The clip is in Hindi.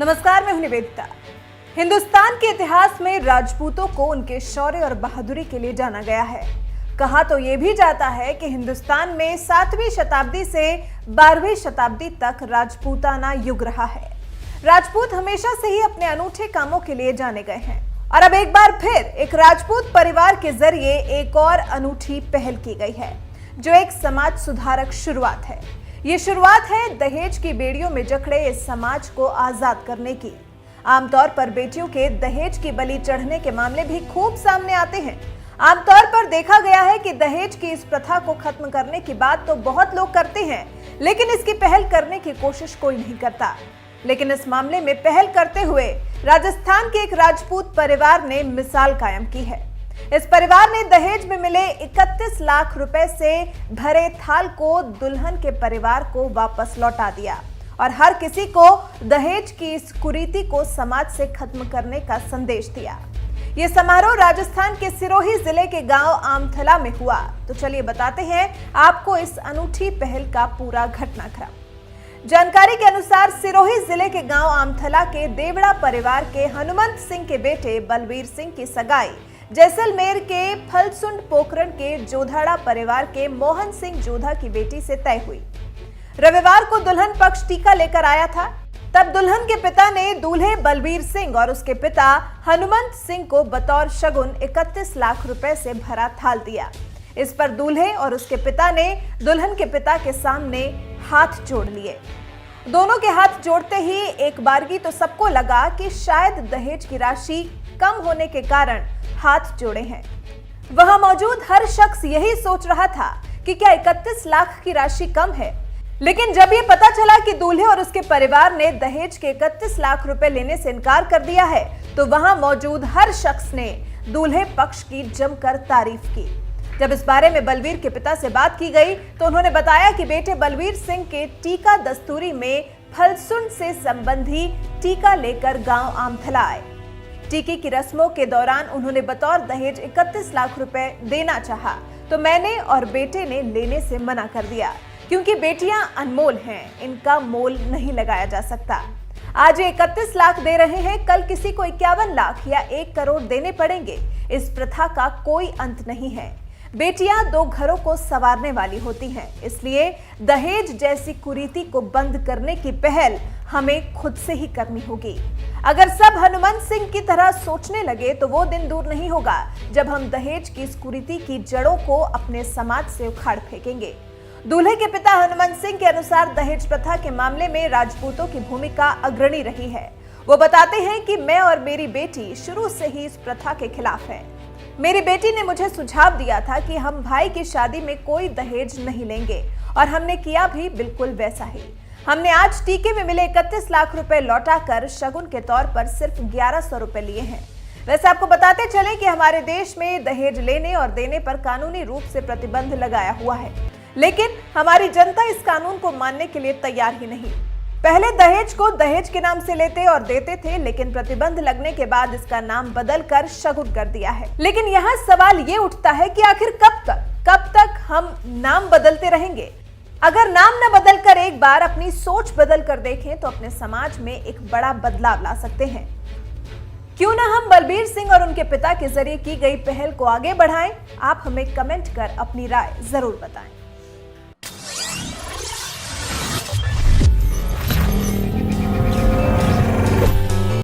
नमस्कार, मैं हूं निवेदिता। हिंदुस्तान के इतिहास में राजपूतों को उनके शौर्य और बहादुरी के लिए जाना गया है। कहा तो यह भी जाता है कि हिंदुस्तान में 7वीं शताब्दी से 12वीं शताब्दी तक राजपूताना युग रहा है। राजपूत हमेशा से ही अपने अनूठे कामों के लिए जाने गए हैं और अब एक बार फिर एक राजपूत परिवार के जरिए एक और अनूठी पहल की गई है, जो एक समाज सुधारक शुरुआत है। ये शुरुआत है दहेज की बेड़ियों में जकड़े इस समाज को आजाद करने की। आमतौर पर बेटियों के दहेज की बलि चढ़ने के मामले भी खूब सामने आते हैं। आमतौर पर देखा गया है कि दहेज की इस प्रथा को खत्म करने की बात तो बहुत लोग करते हैं, लेकिन इसकी पहल करने की कोशिश कोई नहीं करता। लेकिन इस मामले में पहल करते हुए राजस्थान के एक राजपूत परिवार ने मिसाल कायम की है। इस परिवार ने दहेज में मिले 31 लाख रुपए से भरे थाल को दुल्हन के परिवार को वापस लौटा दिया और हर किसी को दहेज की इस कुरीति को समाज से खत्म करने का संदेश दिया। ये समारोह राजस्थान के सिरोही जिले के गांव आमथला में हुआ। तो चलिए बताते हैं आपको इस अनूठी पहल का पूरा घटनाक्रम। जानकारी के अनुसार सिरोही जिले के गांव आमथला के देवड़ा परिवार के हनुमंत सिंह के बेटे बलवीर सिंह की सगाई जैसलमेर के फलसुंड पोखरण के जोधाड़ा परिवार के मोहन सिंह जोधा की बेटी से तय हुई। रविवार को दुल्हन पक्ष टीका लेकर आया था। तब दुल्हन के पिता ने दूल्हे बलवीर सिंह और उसके पिता हनुमंत सिंह को बतौर शगुन 31 लाख रुपए से भरा थाल दिया। इस पर दूल्हे और उसके पिता ने दुल्हन के पिता के सामने हाथ जोड़ लिए। दोनों के हाथ जोड़ते ही एक बारगी तो सबको लगा कि शायद दहेज की राशि कम होने के कारण हाथ जोड़े हैं। वहां मौजूद हर शख्स यही सोच रहा था कि क्या 31 लाख की राशि कम है। लेकिन जब ये पता चला कि दूल्हे और उसके परिवार ने दहेज के 31 लाख रुपए लेने से इनकार कर दिया है, तो वहां मौजूद हर शख्स ने दूल्हे पक्ष की जमकर तारीफ की। जब इस बारे में बलवीर के पिता से बात की गई तो उन्होंने बताया कि बेटे बलवीर सिंह के टीका दस्तूरी में फलसुंड से संबंधी टीका लेकर गांव आमथला आए। टीके की रस्मों के दौरान उन्होंने बतौर दहेज 31 लाख रुपए देना चाहा, तो मैंने और बेटे ने लेने से मना कर दिया, क्योंकि बेटियां अनमोल हैं, इनका मोल नहीं लगाया जा सकता। आज 31 लाख दे रहे हैं, कल किसी को 51 लाख या 1 करोड़ देने पड़ेंगे। इस प्रथा का कोई अंत नहीं है। बेटियां 2 घरों को संवारने वाली होती हैं, इसलिए दहेज जैसी कुरीति को बंद करने की पहल हमें खुद से ही करनी होगी। अगर सब हनुमंत सिंह की तरह सोचने लगे तो वो दिन दूर नहीं होगा जब हम दहेज की इस कुरीति की जड़ों को अपने समाज से उखाड़ फेंकेंगे। दूल्हे के पिता हनुमंत सिंह के अनुसार दहेज प्रथा के मामले में राजपूतों की भूमिका अग्रणी रही है। वो बताते हैं कि मैं और मेरी बेटी शुरू से ही इस प्रथा के खिलाफ है। मेरी बेटी ने मुझे सुझाव दिया था कि हम भाई की शादी में कोई दहेज नहीं लेंगे और हमने किया भी बिल्कुल वैसा ही। हमने आज टीके में मिले 31 लाख रुपए लौटाकर शगुन के तौर पर सिर्फ 1100 रुपए लिए हैं। वैसे आपको बताते चले कि हमारे देश में दहेज लेने और देने पर कानूनी रूप से प्रतिबंध लगाया हुआ है, लेकिन हमारी जनता इस कानून को मानने के लिए तैयार ही नहीं। पहले दहेज को दहेज के नाम से लेते और देते थे, लेकिन प्रतिबंध लगने के बाद इसका नाम बदलकर शगुन कर दिया है। लेकिन यहाँ सवाल ये उठता है कि आखिर कब तक हम नाम बदलते रहेंगे। अगर नाम न बदलकर एक बार अपनी सोच बदल कर देखें तो अपने समाज में एक बड़ा बदलाव ला सकते हैं। क्यों ना हम बलवीर सिंह और उनके पिता के जरिए की गई पहल को आगे बढ़ाएं। आप हमें कमेंट कर अपनी राय जरूर बताएं।